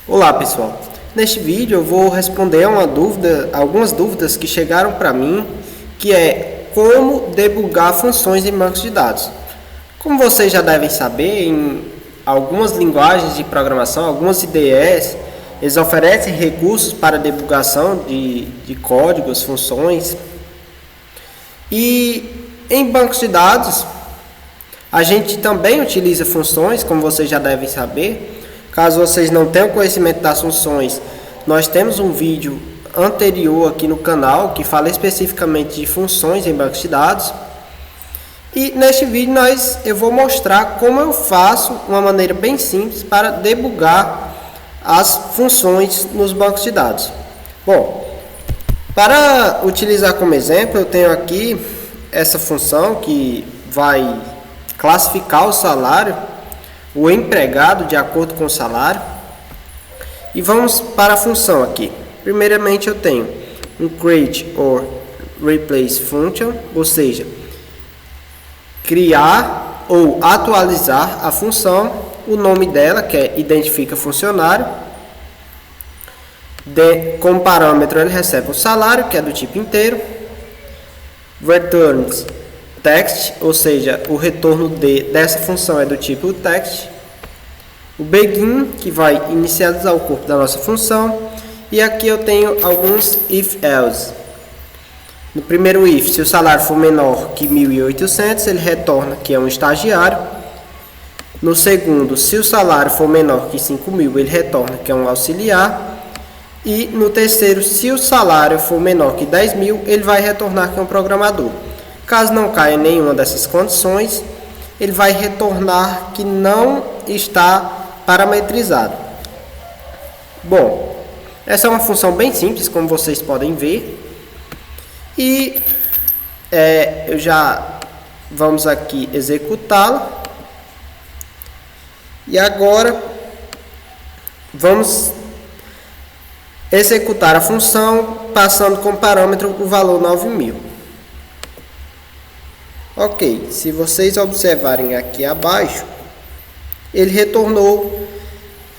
Olá pessoal, neste vídeo eu vou responder algumas dúvidas que chegaram para mim, que é como debugar funções em bancos de dados. Como vocês já devem saber, em algumas linguagens de programação, algumas IDEs, eles oferecem recursos para debugação de códigos, funções. E em bancos de dados, a gente também utiliza funções, como vocês já devem saber. Caso vocês não tenham conhecimento das funções, nós temos um vídeo anterior aqui no canal que fala especificamente de funções em bancos de dados. E neste vídeo eu vou mostrar como eu faço uma maneira bem simples para debugar as funções nos bancos de dados. Bom, para utilizar como exemplo, eu tenho aqui essa função que vai classificar o salário, o empregado de acordo com o salário. E vamos para a função aqui. Primeiramente eu tenho um create or replace function, ou seja, criar ou atualizar a função, o nome dela que é identifica funcionário. Como parâmetro ele recebe o salário, que é do tipo inteiro. Returns text, ou seja, o retorno dessa função é do tipo text. O begin, que vai inicializar o corpo da nossa função. E aqui eu tenho alguns if else. No primeiro if, se o salário for menor que 1.800, ele retorna que é um estagiário. No segundo, se o salário for menor que 5.000, ele retorna que é um auxiliar. E no terceiro, se o salário for menor que 10.000, ele vai retornar que é um programador. Caso não caia em nenhuma dessas condições, ele vai retornar que não está parametrizado. Bom, essa é uma função bem simples, como vocês podem ver. E vamos aqui executá-la. E agora vamos executar a função passando como parâmetro o valor 9.000. Ok, se vocês observarem aqui abaixo, ele retornou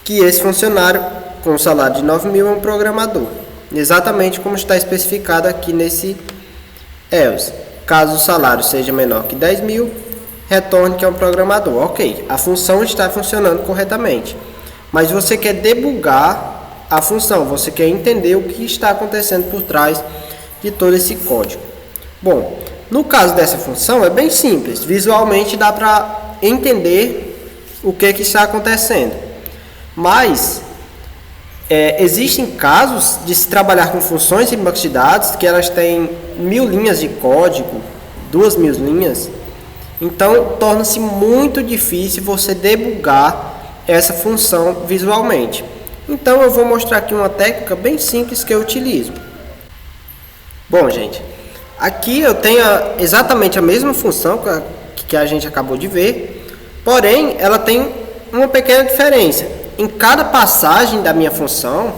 que esse funcionário com o salário de 9.000 é um programador, exatamente como está especificado aqui nesse else. Caso o salário seja menor que 10.000, retorne que é um programador. Ok, a função está funcionando corretamente, mas você quer debugar a função, você quer entender o que está acontecendo por trás de todo esse código. Bom, no caso dessa função é bem simples, visualmente dá para entender o que está acontecendo, mas existem casos de se trabalhar com funções em bancos de dados que elas têm 1.000 linhas de código, 2.000 linhas, então torna-se muito difícil você debugar essa função visualmente. Então eu vou mostrar aqui uma técnica bem simples que eu utilizo. Bom, gente, aqui eu tenho exatamente a mesma função que a gente acabou de ver, porém ela tem uma pequena diferença. Em cada passagem da minha função,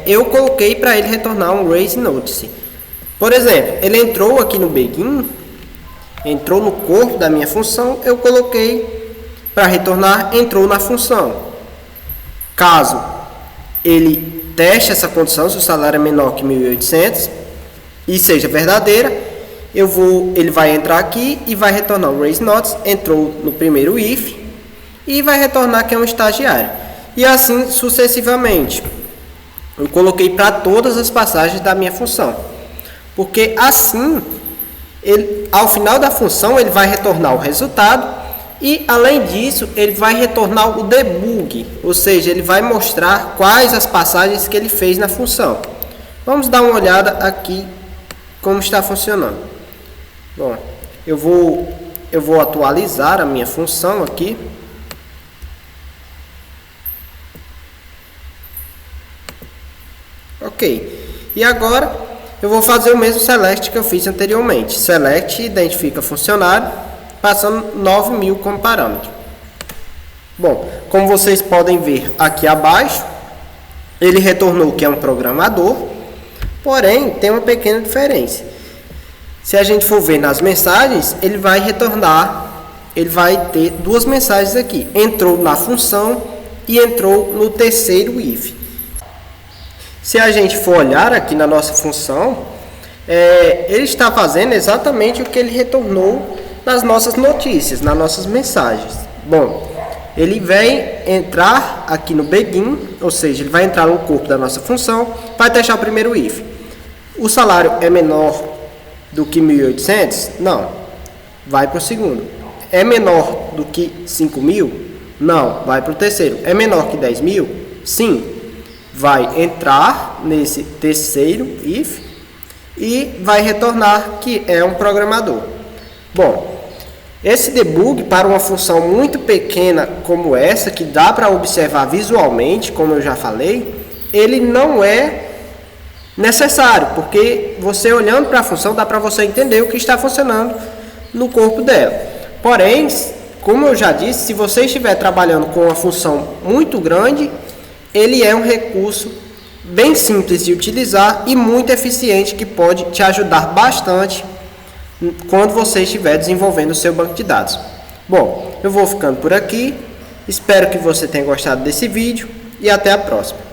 eu coloquei para ele retornar um raise notice. Por exemplo, ele entrou aqui no begin, entrou no corpo da minha função, eu coloquei para retornar entrou na função. Caso ele teste essa condição, se o salário é menor que 1.800 e seja verdadeira, ele vai entrar aqui e vai retornar o raise notice, entrou no primeiro if e vai retornar que é um estagiário. E assim sucessivamente. Eu coloquei para todas as passagens da minha função, porque assim, ao final da função, ele vai retornar o resultado. E além disso, ele vai retornar o debug, ou seja, ele vai mostrar quais as passagens que ele fez na função. Vamos dar uma olhada aqui como está funcionando. Bom, eu vou atualizar a minha função aqui. Ok, e agora eu vou fazer o mesmo select que eu fiz anteriormente. Select identifica funcionário, passando 9.000 como parâmetro. Bom, como vocês podem ver aqui abaixo, ele retornou que é um programador, porém tem uma pequena diferença. Se a gente for ver nas mensagens, ele vai retornar, ele vai ter duas mensagens aqui. Entrou na função e entrou no terceiro if. Se a gente for olhar aqui na nossa função, ele está fazendo exatamente o que ele retornou nas nossas notícias, nas nossas mensagens. Bom, ele vai entrar aqui no begin, ou seja, ele vai entrar no corpo da nossa função, vai testar o primeiro if. O salário é menor do que 1.800? Não. Vai para o segundo. É menor do que 5.000? Não. Vai para o terceiro. É menor que 10.000? Sim. Vai entrar nesse terceiro if e vai retornar que é um programador. Bom, esse debug para uma função muito pequena como essa, que dá para observar visualmente, como eu já falei, ele não é necessário, porque você olhando para a função dá para você entender o que está funcionando no corpo dela. Porém, como eu já disse, se você estiver trabalhando com uma função muito grande, ele é um recurso bem simples de utilizar e muito eficiente, que pode te ajudar bastante quando você estiver desenvolvendo o seu banco de dados. Bom, eu vou ficando por aqui, espero que você tenha gostado desse vídeo e até a próxima.